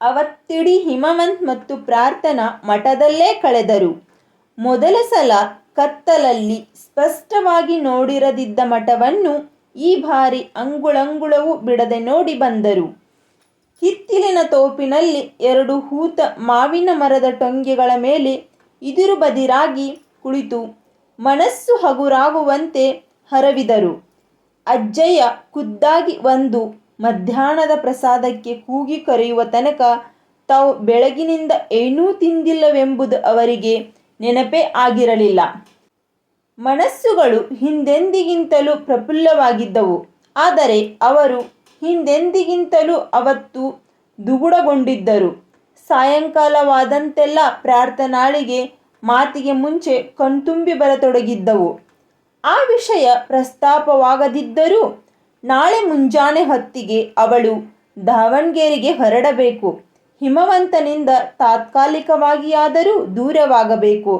ಅವತ್ತಿಡೀ ಹಿಮವಂತ್ ಮತ್ತು ಪ್ರಾರ್ಥನಾ ಮಠದಲ್ಲೇ ಕಳೆದರು. ಮೊದಲ ಸಲ ಕತ್ತಲಲ್ಲಿ ಸ್ಪಷ್ಟವಾಗಿ ನೋಡಿರದಿದ್ದ ಮಠವನ್ನು ಈ ಬಾರಿ ಅಂಗುಳಂಗುಳವೂ ಬಿಡದೆ ನೋಡಿ ಬಂದರು. ಹಿತ್ತಿಲಿನ ತೋಪಿನಲ್ಲಿ 2 ಹೂತ ಮಾವಿನ ಮರದ ಟೊಂಗೆಗಳ ಮೇಲೆ ಇದಿರು ಬದಿರಾಗಿ ಕುಳಿತು ಮನಸ್ಸು ಹಗುರಾಗುವಂತೆ ಹರವಿದರು. ಅಜ್ಜಯ್ಯ ಖುದ್ದಾಗಿ ಒಂದು ಮಧ್ಯಾಹ್ನದ ಪ್ರಸಾದಕ್ಕೆ ಕೂಗಿ ಕರೆಯುವ ತನಕ ತಾವು ಬೆಳಗಿನಿಂದ ಏನೂ ತಿಂದಿಲ್ಲವೆಂಬುದು ಅವರಿಗೆ ನೆನಪೇ ಆಗಿರಲಿಲ್ಲ. ಮನಸ್ಸುಗಳು ಹಿಂದೆಂದಿಗಿಂತಲೂ ಪ್ರಫುಲ್ಲವಾಗಿದ್ದವು. ಆದರೆ ಅವರು ಹಿಂದೆಂದಿಗಿಂತಲೂ ಅವತ್ತು ದುಗುಡಗೊಂಡಿದ್ದರು. ಸಾಯಂಕಾಲವಾದಂತೆಲ್ಲ ಪ್ರಾರ್ಥನಾಳಿಗೆ ಮಾತಿಗೆ ಮುಂಚೆ ಕಣ್ತುಂಬಿ ಬರತೊಡಗಿದ್ದವು. ಆ ವಿಷಯ ಪ್ರಸ್ತಾಪವಾಗದಿದ್ದರೂ ನಾಳೆ ಮುಂಜಾನೆ ಹೊತ್ತಿಗೆ ಅವಳು ದಾವಣಗೆರೆಗೆ ಹೊರಡಬೇಕು, ಹಿಮವಂತನಿಂದ ತಾತ್ಕಾಲಿಕವಾಗಿಯಾದರೂ ದೂರವಾಗಬೇಕು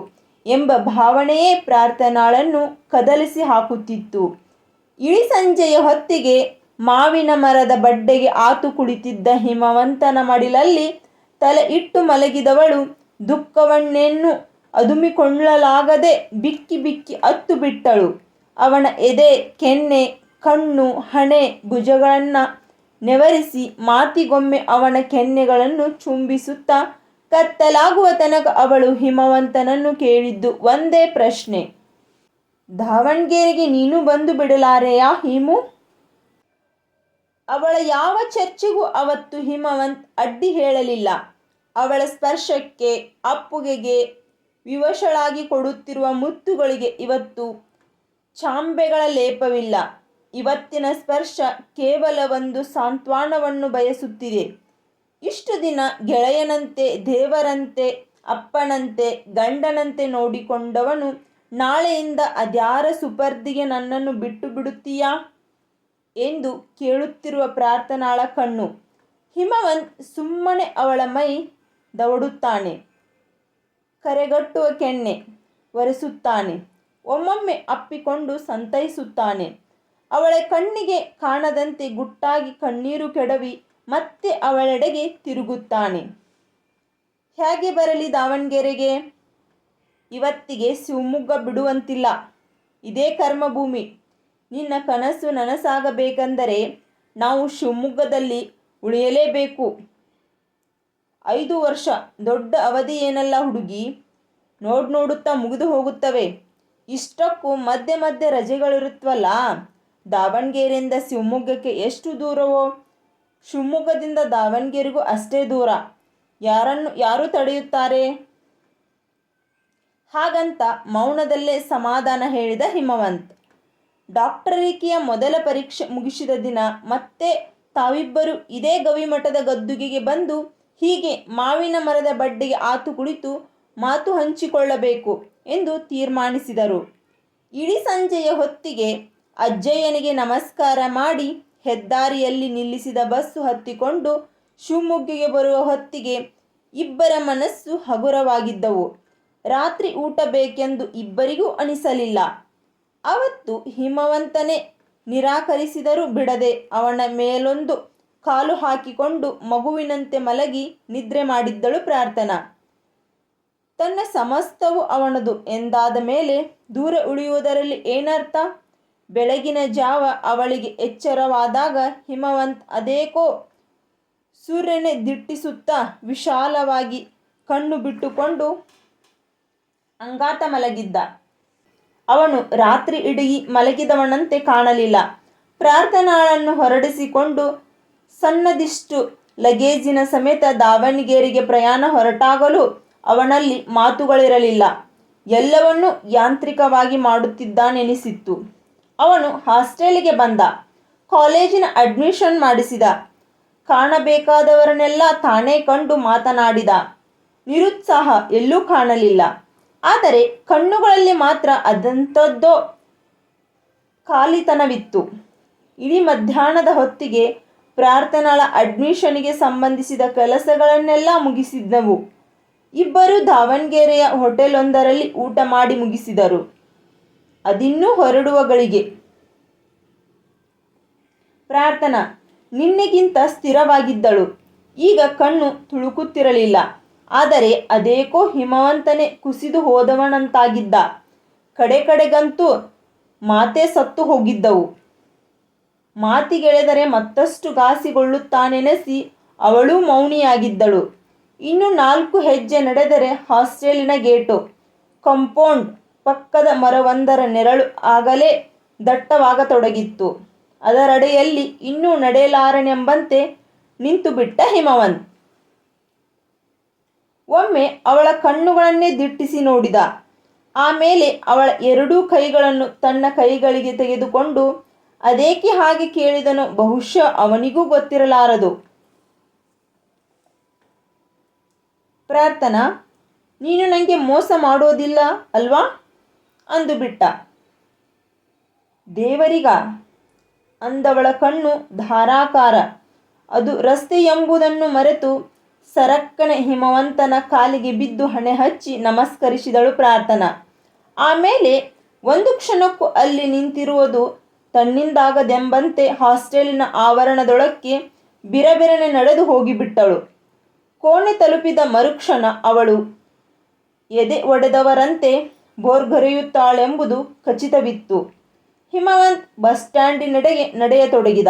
ಎಂಬ ಭಾವನೆಯೇ ಪ್ರಾರ್ಥನಾಳನ್ನು ಕದಲಿಸಿ ಹಾಕುತ್ತಿತ್ತು. ಇಳಿ ಸಂಜೆಯ ಹೊತ್ತಿಗೆ ಮಾವಿನ ಮರದ ಬಡ್ಡೆಗೆ ಆತು ಕುಳಿತಿದ್ದ ಹಿಮವಂತನ ಮಡಿಲಲ್ಲಿ ತಲೆ ಇಟ್ಟು ಮಲಗಿದವಳು ದುಃಖವನ್ನೇನು ಅದುಮಿಕೊಳ್ಳಲಾಗದೆ ಬಿಕ್ಕಿ ಬಿಕ್ಕಿ ಅತ್ತು ಬಿಟ್ಟಳು. ಅವನ ಎದೆ, ಕೆನ್ನೆ, ಕಣ್ಣು, ಹಣೆ, ಭುಜಗಳನ್ನು ನೆವರಿಸಿ ಮಾತಿಗೊಮ್ಮೆ ಅವನ ಕೆನ್ನೆಗಳನ್ನು ಚುಂಬಿಸುತ್ತಾ ಕತ್ತಲಾಗುವ ತನಕ ಅವಳು ಹಿಮವಂತನನ್ನು ಕೇಳಿದ್ದು ಒಂದೇ ಪ್ರಶ್ನೆ: ದಾವಣಗೆರೆಗೆ ನೀನು ಬಂದು ಬಿಡಲಾರೆಯಾ ಹಿಮು? ಅವಳ ಯಾವ ಚರ್ಚೆಗೂ ಅವತ್ತು ಹಿಮವಂತ್ ಅಡ್ಡಿ ಹೇಳಲಿಲ್ಲ. ಅವಳ ಸ್ಪರ್ಶಕ್ಕೆ, ಅಪ್ಪುಗೆಗೆ ವಿವಶಳಾಗಿ ಕೊಡುತ್ತಿರುವ ಮುತ್ತುಗಳಿಗೆ ಇವತ್ತು ಚಾಂಬೆಗಳ ಲೇಪವಿಲ್ಲ. ಇವತ್ತಿನ ಸ್ಪರ್ಶ ಕೇವಲ ಒಂದು ಸಾಂತ್ವನವನ್ನು ಬಯಸುತ್ತಿದೆ. ಇಷ್ಟು ದಿನ ಗೆಳೆಯನಂತೆ, ದೇವರಂತೆ, ಅಪ್ಪನಂತೆ, ಗಂಡನಂತೆ ನೋಡಿಕೊಂಡವನು ನಾಳೆಯಿಂದ ಅದ್ಯಾರ ಸುಪರ್ದಿಗೆ ನನ್ನನ್ನು ಬಿಟ್ಟು ಬಿಡುತ್ತೀಯಾ ಎಂದು ಕೇಳುತ್ತಿರುವ ಪ್ರಾರ್ಥನಾಳ ಕಣ್ಣು. ಹಿಮವಂತ್ ಸುಮ್ಮನೆ ಅವಳ ಮೈ ದವಡುತ್ತಾನೆ, ಕರೆಗಟ್ಟುವ ಕೆನ್ನೆ ಒರೆಸುತ್ತಾನೆ, ಒಮ್ಮೊಮ್ಮೆ ಅಪ್ಪಿಕೊಂಡು ಸಂತೈಸುತ್ತಾನೆ. ಅವಳ ಕಣ್ಣಿಗೆ ಕಾಣದಂತೆ ಗುಟ್ಟಾಗಿ ಕಣ್ಣೀರು ಕೆಡವಿ ಮತ್ತೆ ಅವಳೆಡೆಗೆ ತಿರುಗುತ್ತಾನೆ. ಹೇಗೆ ಬರಲಿ ದಾವಣಗೆರೆಗೆ? ಇವತ್ತಿಗೆ ಶಿವಮೊಗ್ಗ ಬಿಡುವಂತಿಲ್ಲ. ಇದೇ ಕರ್ಮಭೂಮಿ. ನಿನ್ನ ಕನಸು ನನಸಾಗಬೇಕೆಂದರೆ ನಾವು ಶಿವಮೊಗ್ಗದಲ್ಲಿ ಉಳಿಯಲೇಬೇಕು. 5 ವರ್ಷ ದೊಡ್ಡ ಅವಧಿ ಏನಲ್ಲ ಹುಡುಗಿ. ನೋಡುತ್ತಾ ಮುಗಿದು ಹೋಗುತ್ತವೆ. ಇಷ್ಟಕ್ಕೂ ಮಧ್ಯೆ ಮಧ್ಯೆ ರಜೆಗಳಿರುತ್ತವಲ್ಲ. ದಾವಣಗೆರೆಯಿಂದ ಶಿವಮೊಗ್ಗಕ್ಕೆ ಎಷ್ಟು ದೂರವೋ ಶಿವಮೊಗ್ಗದಿಂದ ದಾವಣಗೆರೆಗೂ ಅಷ್ಟೇ ದೂರ. ಯಾರು ತಡೆಯುತ್ತಾರೆ? ಹಾಗಂತ ಮೌನದಲ್ಲೇ ಸಮಾಧಾನ ಹೇಳಿದ ಹಿಮವಂತ್. ಡಾಕ್ಟರೇಟಿಯ ಮೊದಲ ಪರೀಕ್ಷೆ ಮುಗಿಸಿದ ದಿನ ಮತ್ತೆ ತಾವಿಬ್ಬರು ಇದೇ ಗವಿಮಠದ ಗದ್ದುಗೆಗೆ ಬಂದು ಹೀಗೆ ಮಾವಿನ ಮರದ ಬಡ್ಡೆಗೆ ಆತು ಕುಳಿತು ಮಾತು ಹಂಚಿಕೊಳ್ಳಬೇಕು ಎಂದು ತೀರ್ಮಾನಿಸಿದರು. ಇಡೀ ಸಂಜೆಯ ಹೊತ್ತಿಗೆ ಅಜ್ಜಯ್ಯನಿಗೆ ನಮಸ್ಕಾರ ಮಾಡಿ ಹೆದ್ದಾರಿಯಲ್ಲಿ ನಿಲ್ಲಿಸಿದ ಬಸ್ಸು ಹತ್ತಿಕೊಂಡು ಶಿವಮೊಗ್ಗಕ್ಕೆ ಬರುವ ಹೊತ್ತಿಗೆ ಇಬ್ಬರ ಮನಸ್ಸು ಹಗುರವಾಗಿದ್ದವು. ರಾತ್ರಿ ಊಟ ಬೇಕೆಂದು ಇಬ್ಬರಿಗೂ ಅನಿಸಲಿಲ್ಲ. ಅವತ್ತು ಹಿಮವಂತನೇ ನಿರಾಕರಿಸಿದರೂ ಬಿಡದೆ ಅವನ ಮೇಲೊಂದು ಕಾಲು ಹಾಕಿಕೊಂಡು ಮಗುವಿನಂತೆ ಮಲಗಿ ನಿದ್ರೆ ಮಾಡಿದ್ದಳು ಪ್ರಾರ್ಥನಾ. ತನ್ನ ಸಮಸ್ತವೂ ಅವನದು ಎಂದಾದ ಮೇಲೆ ದೂರ ಉಳಿಯುವುದರಲ್ಲಿ ಏನರ್ಥ? ಬೆಳಗಿನ ಜಾವ ಅವಳಿಗೆ ಎಚ್ಚರವಾದಾಗ ಹಿಮವಂತ್ ಅದೇಕೋ ಸೂರ್ಯನೇ ದಿಟ್ಟಿಸುತ್ತಾ ವಿಶಾಲವಾಗಿ ಕಣ್ಣು ಬಿಟ್ಟುಕೊಂಡು ಅಂಗಾತ ಮಲಗಿದ್ದ. ಅವನು ರಾತ್ರಿ ಇಡೀ ಮಲಗಿದವನಂತೆ ಕಾಣಲಿಲ್ಲ. ಪ್ರಾರ್ಥನಾಳನ್ನು ಹೊರಡಿಸಿಕೊಂಡು ಸಣ್ಣದಿಷ್ಟು ಲಗೇಜಿನ ಸಮೇತ ದಾವಣಗೆರೆಗೆ ಪ್ರಯಾಣ ಹೊರಟಾಗಲೂ ಅವನಲ್ಲಿ ಮಾತುಗಳಿರಲಿಲ್ಲ. ಎಲ್ಲವನ್ನೂ ಯಾಂತ್ರಿಕವಾಗಿ ಮಾಡುತ್ತಿದ್ದಾನೆನಿಸಿತ್ತು. ಅವನು ಹಾಸ್ಟೆಲಿಗೆ ಬಂದ, ಕಾಲೇಜಿನ ಅಡ್ಮಿಷನ್ ಮಾಡಿಸಿದ, ಕಾಣಬೇಕಾದವರನ್ನೆಲ್ಲ ತಾನೇ ಕಂಡು ಮಾತನಾಡಿದ. ನಿರುತ್ಸಾಹ ಎಲ್ಲೂ ಕಾಣಲಿಲ್ಲ. ಆದರೆ ಕಣ್ಣುಗಳಲ್ಲಿ ಮಾತ್ರ ಅದೆಂಥದ್ದೋ ಖಾಲಿತನವಿತ್ತು. ಇಡೀ ಮಧ್ಯಾಹ್ನದ ಹೊತ್ತಿಗೆ ಪ್ರಾರ್ಥನಾಳ ಅಡ್ಮಿಷನ್ಗೆ ಸಂಬಂಧಿಸಿದ ಕೆಲಸಗಳನ್ನೆಲ್ಲ ಮುಗಿಸಿದ್ದವು. ಇಬ್ಬರು ದಾವಣಗೆರೆಯ ಹೋಟೆಲೊಂದರಲ್ಲಿ ಊಟ ಮಾಡಿ ಮುಗಿಸಿದರು. ಅದಿನ್ನೂ ಹೊರಡುವ ಗಳಿಗೆ. ಪ್ರಾರ್ಥನಾ ನಿನ್ನೆಗಿಂತ ಸ್ಥಿರವಾಗಿದ್ದಳು. ಈಗ ಕಣ್ಣು ತುಳುಕುತ್ತಿರಲಿಲ್ಲ. ಆದರೆ ಅದೇಕೋ ಹಿಮವಂತನೇ ಕುಸಿದು ಹೋದವನಂತಾಗಿದ್ದ. ಕಡೆಗಂತೂ ಮಾತೇ ಸತ್ತು ಹೋಗಿದ್ದವು. ಮಾತಿಗೆಳೆದರೆ ಮತ್ತಷ್ಟು ಘಾಸಿಗೊಳ್ಳುತ್ತಾನೆನಿಸಿ ಅವಳೂ ಮೌನಿಯಾಗಿದ್ದಳು. ಇನ್ನು 4 ಹೆಜ್ಜೆ ನಡೆದರೆ ಹಾಸ್ಟೆಲಿನ ಗೇಟು. ಕಾಂಪೌಂಡ್ ಪಕ್ಕದ ಮರವೊಂದರ ನೆರಳು ಆಗಲೇ ದಟ್ಟವಾಗತೊಡಗಿತ್ತು. ಅದರಡಿಯಲ್ಲಿ ಇನ್ನೂ ನಡೆಯಲಾರನೆಂಬಂತೆ ನಿಂತುಬಿಟ್ಟ ಹಿಮವಂತ್. ಒಮ್ಮೆ ಅವಳ ಕಣ್ಣುಗಳನ್ನೇ ದಿಟ್ಟಿಸಿ ನೋಡಿದ. ಆಮೇಲೆ ಅವಳ 2 ಕೈಗಳನ್ನು ತನ್ನ ಕೈಗಳಿಗೆ ತೆಗೆದುಕೊಂಡು ಅದೇಕೆ ಹಾಗೆ ಕೇಳಿದನೋ ಬಹುಶಃ ಅವನಿಗೂ ಗೊತ್ತಿರಲಾರದು. ಪ್ರಾರ್ಥನಾ, ನೀನು ನನಗೆ ಮೋಸ ಮಾಡೋದಿಲ್ಲ ಅಲ್ವಾ ಅಂದು ಬಿಟ್ಟ. ದೇವರಿಗ ಅಂದವಳ ಕಣ್ಣು ಧಾರಾಕಾರ. ಅದು ರಸ್ತೆ ಎಂಬುದನ್ನು ಮರೆತು ಸರಕ್ಕನೆ ಹಿಮವಂತನ ಕಾಲಿಗೆ ಬಿದ್ದು ಹಣೆ ಹಚ್ಚಿ ನಮಸ್ಕರಿಸಿದಳು ಪ್ರಾರ್ಥನಾ. ಆಮೇಲೆ ಒಂದು ಕ್ಷಣಕ್ಕೂ ಅಲ್ಲಿ ನಿಂತಿರುವುದು ತನ್ನಿಂದಾಗದೆಂಬಂತೆ ಹಾಸ್ಟೆಲಿನ ಆವರಣದೊಳಕ್ಕೆ ಬಿರಬಿರನೆ ನಡೆದು ಹೋಗಿಬಿಟ್ಟಳು. ಕೋಣೆ ತಲುಪಿದ ಮರುಕ್ಷಣ ಅವಳು ಎದೆ ಒಡೆದವರಂತೆ ಭೋರ್ಗರೆಯುತ್ತಾಳೆಂಬುದು ಖಚಿತವಿತ್ತು. ಹಿಮವಂತ್ ಬಸ್ ಸ್ಟ್ಯಾಂಡಿನೆಡೆಗೆ ನಡೆಯತೊಡಗಿದ.